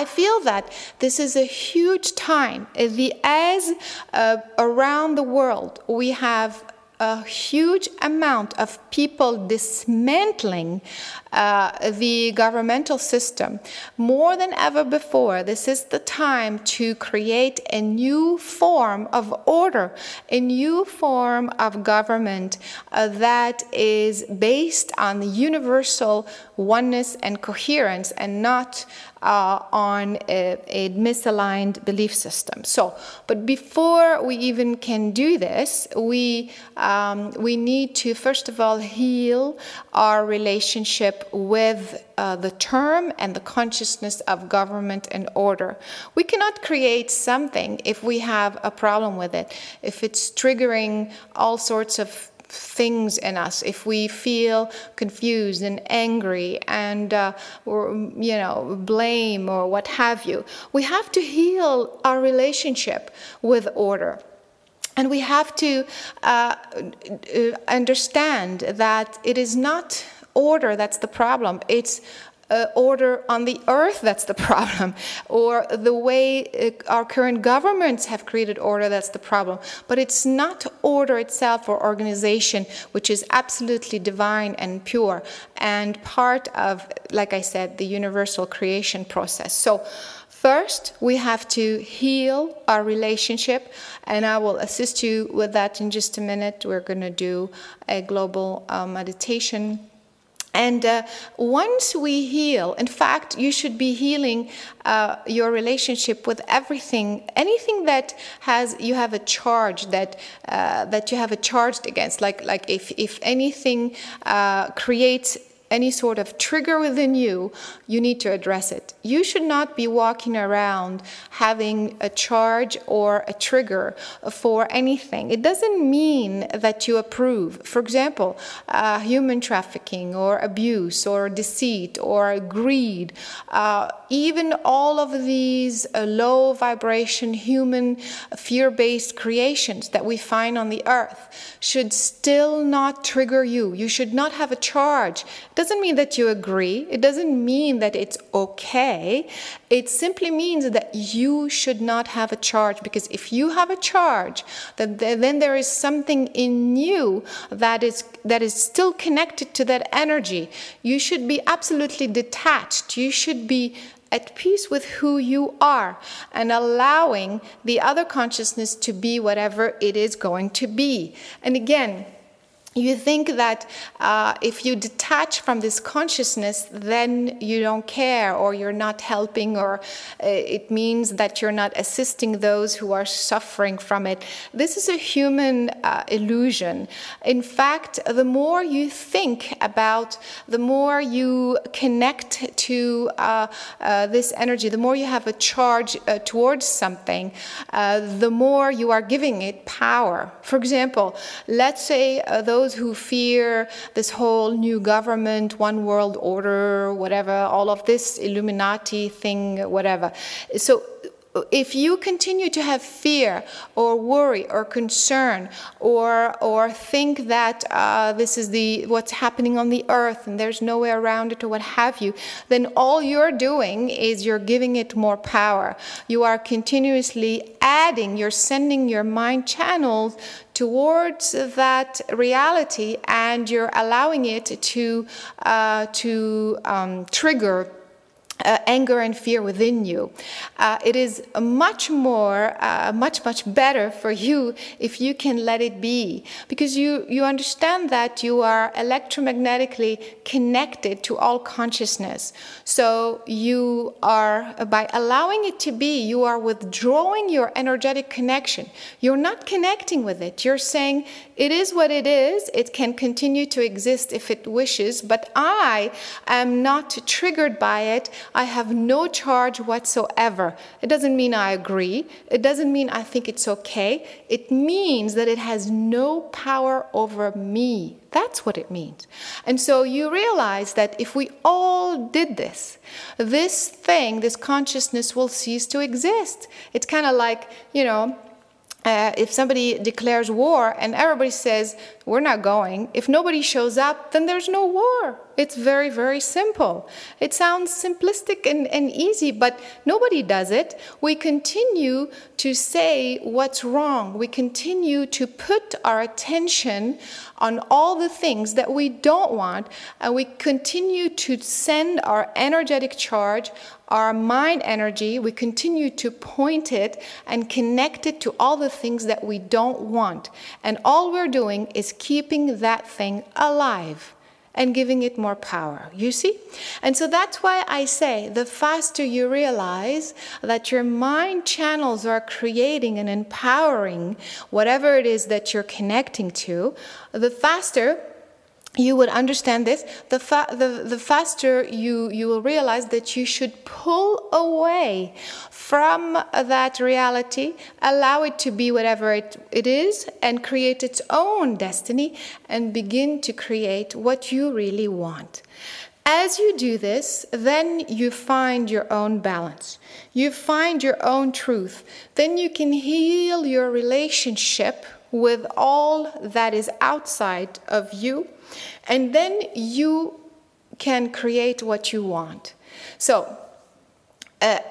I feel that this is a huge time. As around the world we have a huge amount of people dismantling the governmental system. More than ever before, this is the time to create a new form of order, a new form of government that is based on the universal oneness and coherence, and not on a misaligned belief system. But before we even can do this, we need to first of all heal our relationship with the term and the consciousness of government and order. We cannot create something if we have a problem with it, if it's triggering all sorts of things in us, if we feel confused and angry and or blame or what have you. We have to heal our relationship with order. And we have to understand that it is not order that's the problem. It's order on the earth that's the problem, or the way our current governments have created order that's the problem. But it's not order itself or organization, which is absolutely divine and pure and part of, like I said, the universal creation process. So first, we have to heal our relationship, and I will assist you with that in just a minute. We're going to do a global meditation. And once we heal, in fact, you should be healing your relationship with everything, anything that you have a charge that you have a charge against. Like if anything creates any sort of trigger within you, you need to address it. You should not be walking around having a charge or a trigger for anything. It doesn't mean that you approve. For example, human trafficking or abuse or deceit or greed, even all of these low vibration human fear-based creations that we find on the earth should still not trigger you. You should not have a charge. It doesn't mean that you agree. It doesn't mean that it's okay. It simply means that you should not have a charge, because if you have a charge, then there is something in you that is still connected to that energy. You should be absolutely detached. You should be at peace with who you are and allowing the other consciousness to be whatever it is going to be. And again, you think that if you detach from this consciousness, then you don't care, or you're not helping, or it means that you're not assisting those who are suffering from it. This is a human illusion. In fact, the more you think about, the more you connect to this energy, the more you have a charge towards something, the more you are giving it power. For example, let's say those who fear this whole new government, one world order, whatever, all of this Illuminati thing, whatever. So if you continue to have fear or worry or concern or think that this is what's happening on the earth and there's no way around it or what have you, then all you're doing is you're giving it more power. You are continuously adding, you're sending your mind channels towards that reality, and you're allowing it to trigger anger and fear within you. It is much better for you if you can let it be, because you understand that you are electromagnetically connected to all consciousness. So you are, by allowing it to be, you are withdrawing your energetic connection. You're not connecting with it. You're saying, it is what it is. It can continue to exist if it wishes, but I am not triggered by it. I have no charge whatsoever. It doesn't mean I agree. It doesn't mean I think it's okay. It means that it has no power over me. That's what it means. And so you realize that if we all did this consciousness will cease to exist. It's kind of like, if somebody declares war and everybody says, we're not going, if nobody shows up, then there's no war. It's very, very simple. It sounds simplistic and easy, but nobody does it. We continue to say what's wrong. We continue to put our attention on all the things that we don't want, and we continue to send our energetic charge, our mind energy, we continue to point it and connect it to all the things that we don't want. And all we're doing is keeping that thing alive and giving it more power, you see? And so that's why I say the faster you realize that your mind channels are creating and empowering whatever it is that you're connecting to, the faster you would understand this, the faster you will realize that you should pull away from that reality, allow it to be whatever it is, and create its own destiny, and begin to create what you really want. As you do this, then you find your own balance. You find your own truth. Then you can heal your relationship with all that is outside of you. And then you can create what you want. So,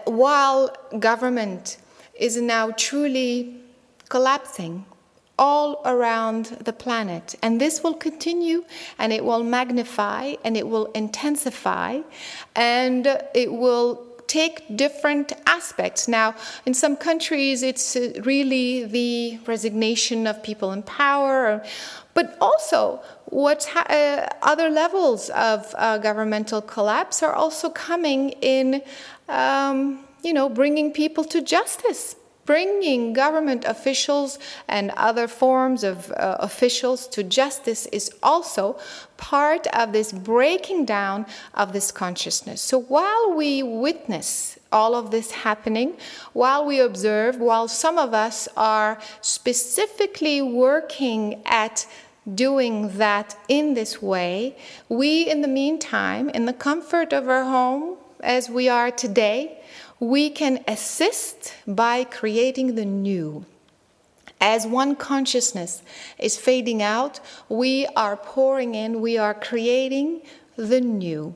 while government is now truly collapsing all around the planet, and this will continue, and it will magnify, and it will intensify, and it will take different aspects. Now, in some countries, it's really the resignation of people in power, but also other levels of governmental collapse are also coming in, bringing people to justice. Bringing government officials and other forms of officials to justice is also part of this breaking down of this consciousness. So while we witness all of this happening, while we observe, while some of us are specifically working at doing that in this way, we, in the meantime, in the comfort of our home, as we are today, we can assist by creating the new. As one consciousness is fading out, we are pouring in, we are creating the new.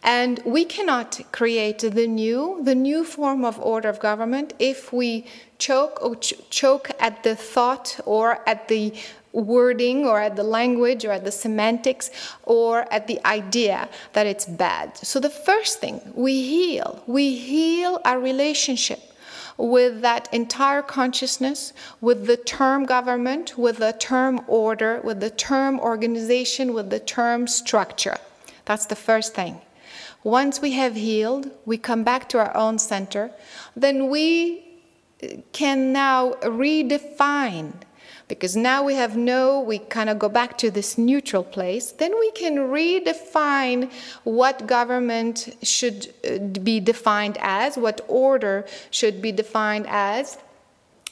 And we cannot create the new form of order of government, if we choke at the thought or at the wording or at the language or at the semantics or at the idea that it's bad. So the first thing, we heal our relationship with that entire consciousness, with the term government, with the term order, with the term organization, with the term structure. That's the first thing. Once we have healed, we come back to our own center, then we can now redefine. Because now we kind of go back to this neutral place, then we can redefine what government should be defined as, what order should be defined as,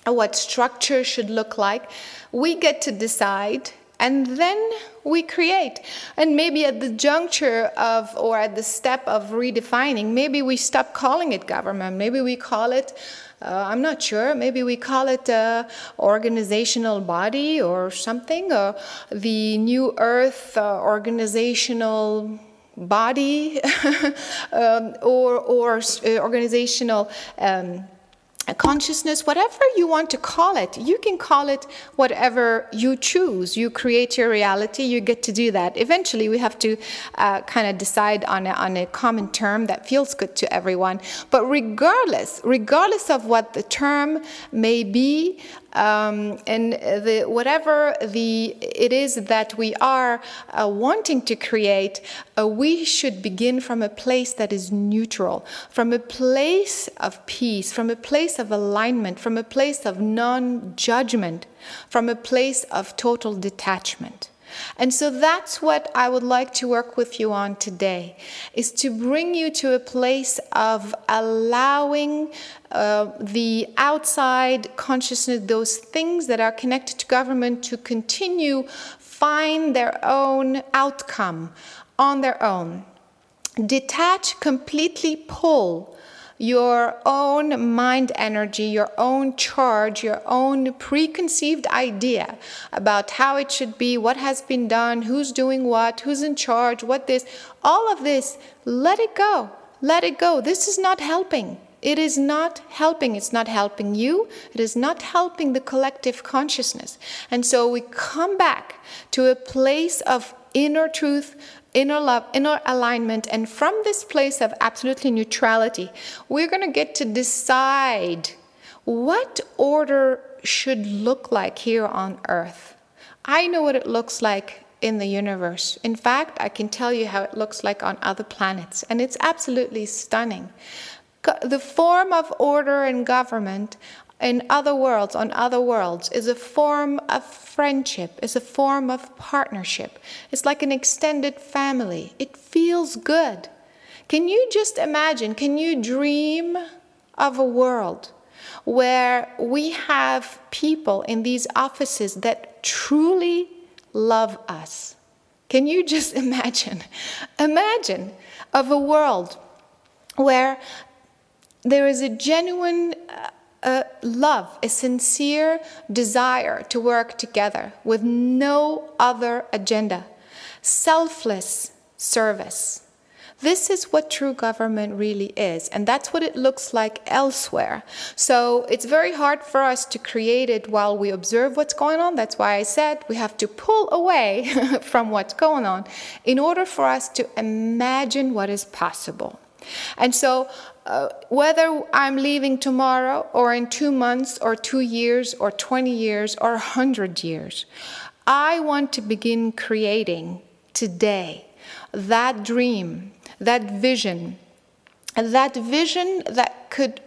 what structure should look like. We get to decide, and then we create. And maybe at the juncture of, or at the step of redefining, maybe we stop calling it government, maybe we call it I'm not sure, maybe we call it organizational body or something, or the New Earth organizational body, or organizational consciousness, whatever you want to call it. You can call it whatever you choose. You create your reality, you get to do that. Eventually we have to kind of decide on a common term that feels good to everyone. But regardless of what the term may be, and whatever it is that we are wanting to create, we should begin from a place that is neutral, from a place of peace, from a place of alignment, from a place of non-judgment, from a place of total detachment. And so that's what I would like to work with you on today, is to bring you to a place of allowing the outside consciousness, those things that are connected to government, to continue find their own outcome on their own. Detach, completely pull your own mind energy, your own charge, your own preconceived idea about how it should be, what has been done, who's doing what, who's in charge, what this, all of this, let it go. Let it go. This is not helping. It is not helping. It's not helping you. It is not helping the collective consciousness. And so we come back to a place of inner truth, inner love, inner alignment. And from this place of absolutely neutrality, we're going to get to decide what order should look like here on Earth. I know what it looks like in the universe. In fact, I can tell you how it looks like on other planets. And it's absolutely stunning. The form of order and government in other worlds, on other worlds, is a form of friendship, is a form of partnership. It's like an extended family. It feels good. Can you just imagine, can you dream of a world where we have people in these offices that truly love us? Can you just imagine? Imagine of a world where there is a genuine love, a sincere desire to work together with no other agenda. Selfless service. This is what true government really is, and that's what it looks like elsewhere. So it's very hard for us to create it while we observe what's going on. That's why I said we have to pull away from what's going on in order for us to imagine what is possible. And so whether I'm leaving tomorrow or in 2 months or 2 years or 20 years or 100 years, I want to begin creating today that dream, that vision that could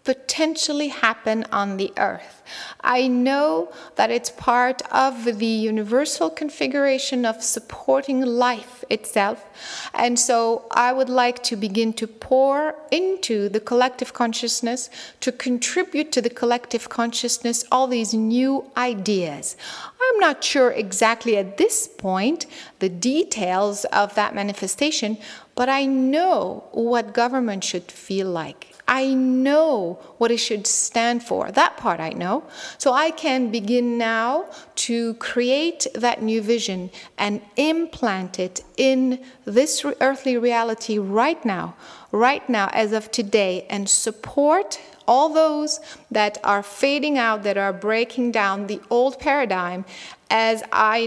potentially happen on the earth. I know that it's part of the universal configuration of supporting life itself. And so I would like to begin to pour into the collective consciousness, to contribute to the collective consciousness all these new ideas. I'm not sure exactly at this point the details of that manifestation, but I know what government should feel like. I know what it should stand for. That part I know. So I can begin now to create that new vision and implant it in this earthly reality right now, as of today, and support all those that are fading out, that are breaking down the old paradigm, as I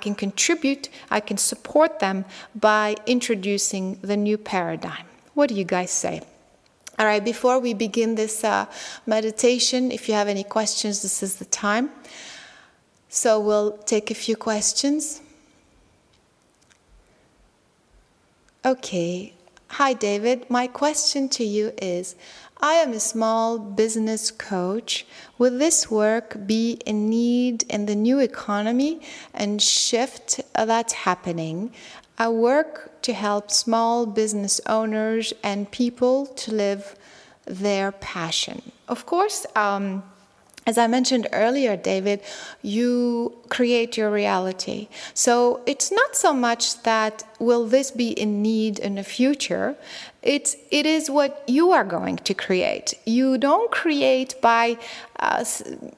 can contribute, I can support them by introducing the new paradigm. What do you guys say? All right, before we begin this meditation, if you have any questions, this is the time. So we'll take a few questions. Okay. Hi, David. My question to you is, I am a small business coach. Will this work be in need in the new economy and shift that's happening? I work to help small business owners and people to live their passion. Of course, as I mentioned earlier, David, you create your reality. So it's not so much that will this be in need in the future. It is what you are going to create. You don't create by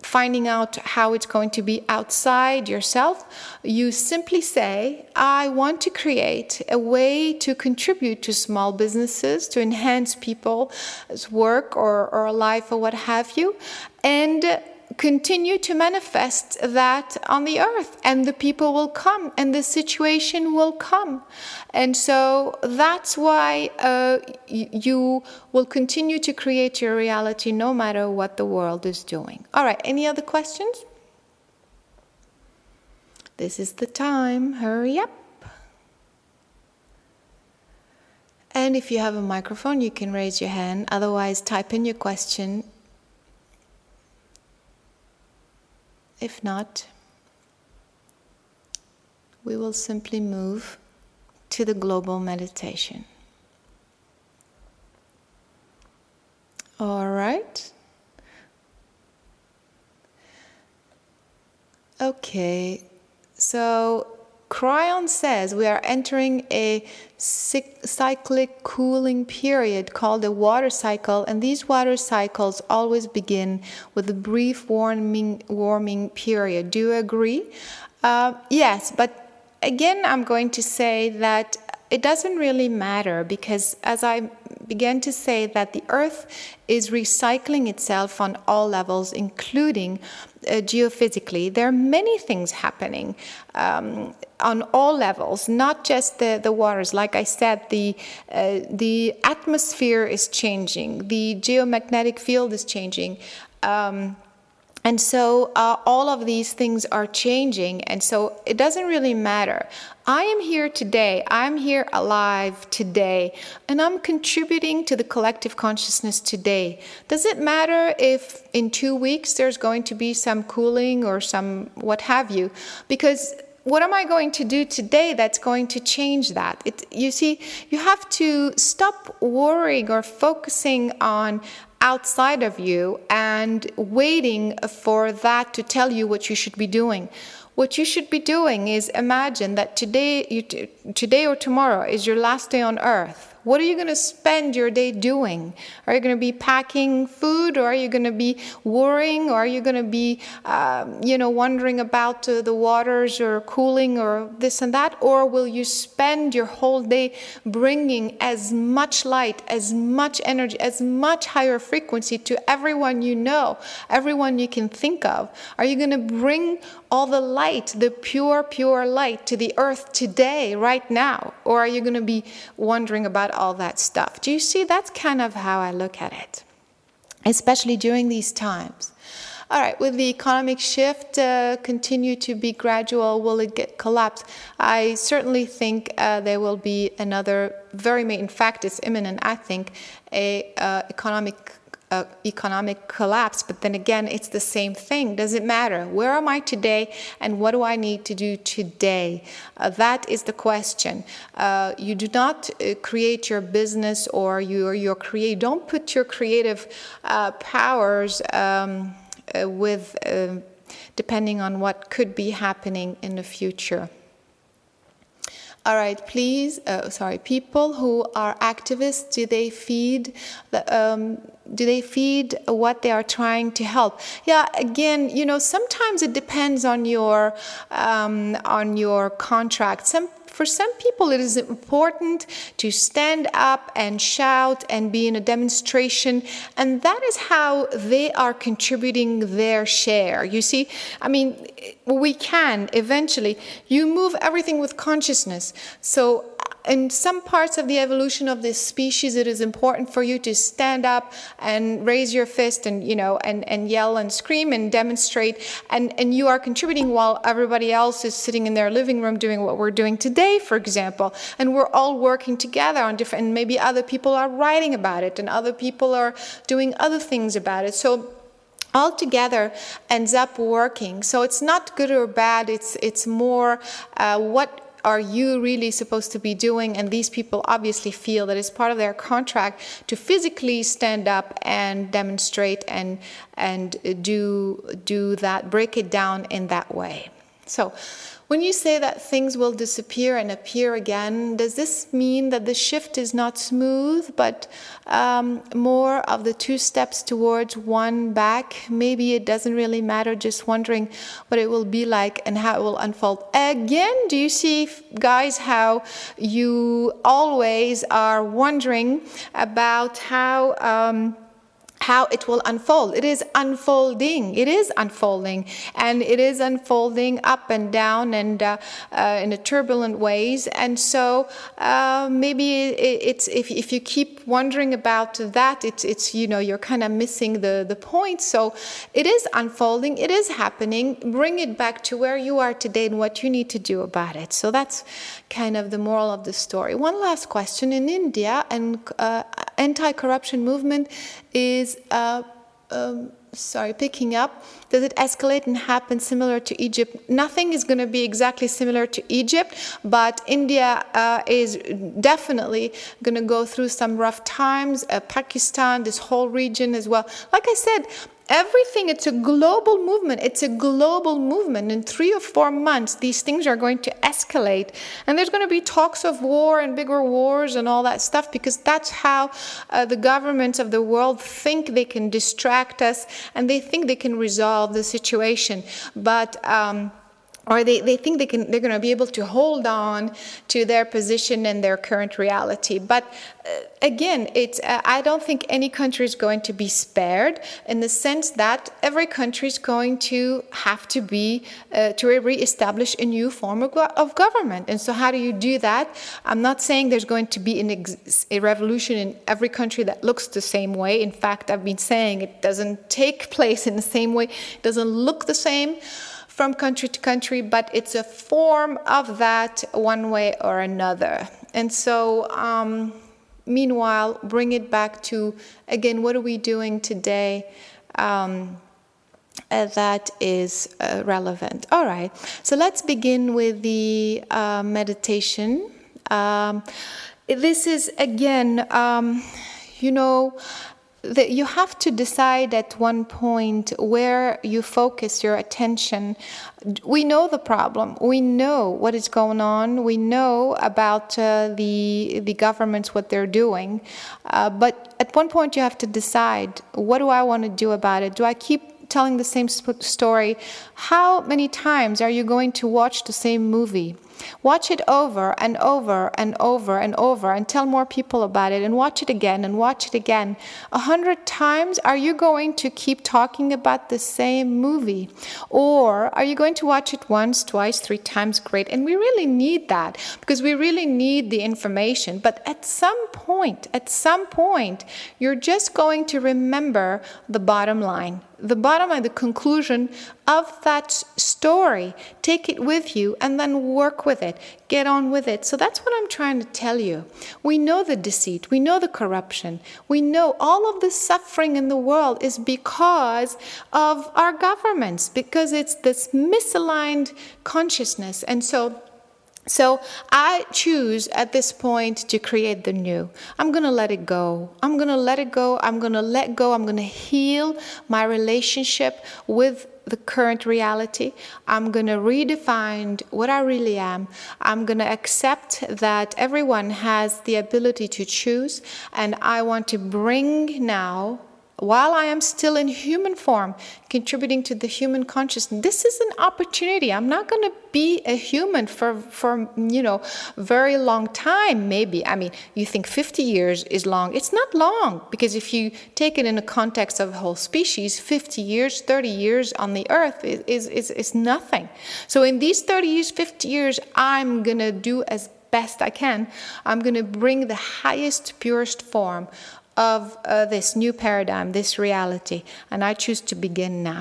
finding out how it's going to be outside yourself. You simply say, I want to create a way to contribute to small businesses, to enhance people's work or life or what have you, and continue to manifest that on the earth, and the people will come and the situation will come. And so that's why you will continue to create your reality no matter what the world is doing. All right, any other questions? This is the time. Hurry up. And if you have a microphone, you can raise your hand. Otherwise, type in your question. If not, we will simply move to the global meditation. All right. Okay. So Cryon says we are entering a cyclic cooling period called a water cycle, and these water cycles always begin with a brief warming period. Do you agree? Yes, but again, I'm going to say that it doesn't really matter, because as I began to say, that the Earth is recycling itself on all levels, including geophysically. There are many things happening on all levels, not just the waters. Like I said, the atmosphere is changing, the geomagnetic field is changing. And so all of these things are changing, and so it doesn't really matter. I am here today, I'm here alive today, and I'm contributing to the collective consciousness today. Does it matter if in 2 weeks there's going to be some cooling or some what have you? Because what am I going to do today that's going to change that? You see, you have to stop worrying or focusing on outside of you and waiting for that to tell you what you should be doing. What you should be doing is imagine that today or tomorrow is your last day on Earth. What are you going to spend your day doing? Are you going to be packing food, or are you going to be worrying, or are you going to be, wondering about the waters or cooling or this and that? Or will you spend your whole day bringing as much light, as much energy, as much higher frequency to everyone you know, everyone you can think of? Are you going to bring all the light, the pure light to the Earth today, right now? Or are you going to be wondering about all that stuff? Do you see? That's kind of how I look at it, especially during these times. All right, will the economic shift continue to be gradual? Will it collapse? I certainly think there will be another in fact, it's imminent, I think, economic collapse. But then again, it's the same thing. Does it matter? Where am I today, and what do I need to do today? That is the question. You do not create your business or don't put your creative powers with depending on what could be happening in the future. All right, please, people who are activists, do they feed what they are trying to help? Yeah, again, sometimes it depends on your contract. For some people, it is important to stand up and shout and be in a demonstration, and that is how they are contributing their share. You see, we can eventually, you move everything with consciousness. So in some parts of the evolution of this species, it is important for you to stand up and raise your fist and and yell and scream and demonstrate, and you are contributing while everybody else is sitting in their living room doing what we're doing today, for example, and we're all working together on different, and maybe other people are writing about it and other people are doing other things about it. So all together ends up working. So it's not good or bad, it's more what are you really supposed to be doing? And these people obviously feel that it's part of their contract to physically stand up and demonstrate and do that, break it down in that way. So when you say that things will disappear and appear again, does this mean that the shift is not smooth, but more of the 2 steps towards 1 back? Maybe it doesn't really matter, just wondering what it will be like and how it will unfold. Again, do you see, guys, how you always are wondering about how it will unfold? It is unfolding. And it is unfolding up and down and in a turbulent ways. And so maybe it's if you keep wondering about that, it's you're kind of missing the point. So it is unfolding. It is happening. Bring it back to where you are today and what you need to do about it. So that's kind of the moral of the story. One last question. In India, an anti-corruption movement is picking up. Does it escalate and happen similar to Egypt? Nothing is going to be exactly similar to Egypt, but India is definitely going to go through some rough times. Pakistan, this whole region as well. Like I said, everything, it's a global movement. It's a global movement. In 3 or 4 months, these things are going to escalate. And there's going to be talks of war and bigger wars and all that stuff, because that's how the governments of the world think they can distract us, and they think they can resolve the situation. But or they think they're going to be able to hold on to their position and their current reality. But again, I don't think any country is going to be spared, in the sense that every country is going to have to reestablish a new form of government. And so how do you do that? I'm not saying there's going to be a revolution in every country that looks the same way. In fact, I've been saying it doesn't take place in the same way. It doesn't look the same from country to country, but it's a form of that one way or another. And so, meanwhile, bring it back to, again, what are we doing today that is relevant? All right, so let's begin with the meditation. This is, again, that you have to decide at one point where you focus your attention. We know the problem. We know what is going on. We know about the governments, what they're doing. But at one point you have to decide, what do I want to do about it? Do I keep telling the same story? How many times are you going to watch the same movie? Watch it over and over and over and over, and tell more people about it, and watch it again and watch it again. 100 times, are you going to keep talking about the same movie? Or are you going to watch it once, twice, 3 times? Great. And we really need that, because we really need the information. But at some point, you're just going to remember the bottom line. The bottom line, the conclusion of that story. Take it with you and then work with it. Get on with it. So that's what I'm trying to tell you. We know the deceit. We know the corruption. We know all of the suffering in the world is because of our governments, because it's this misaligned consciousness. And so I choose at this point to create the new. I'm going to let it go. I'm going to let it go. I'm going to let go. I'm going to heal my relationship with the current reality. I'm going to redefine what I really am. I'm going to accept that everyone has the ability to choose. And I want to bring now, while I am still in human form, contributing to the human consciousness. This is an opportunity. I'm not going to be a human for very long time, maybe. I mean, you think 50 years is long. It's not long, because if you take it in the context of the whole species, 50 years, 30 years on the earth is nothing. So in these 30 years, 50 years, I'm going to do as best I can. I'm going to bring the highest, purest form of this new paradigm, this reality, and I choose to begin now.